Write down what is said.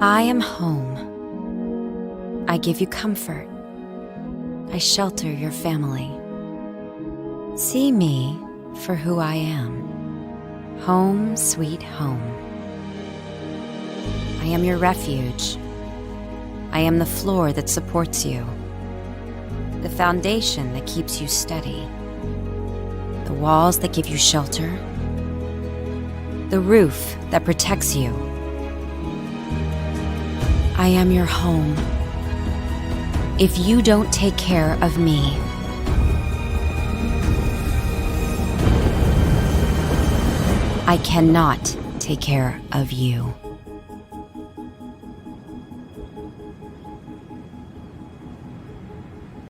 I am home. I give you comfort. I shelter your family. See me for who I am. Home, sweet home. I am your refuge. I am the floor that supports you, the foundation that keeps you steady, the walls that give you shelter, the roof that protects you. I am your home. If you don't take care of me, I cannot take care of you.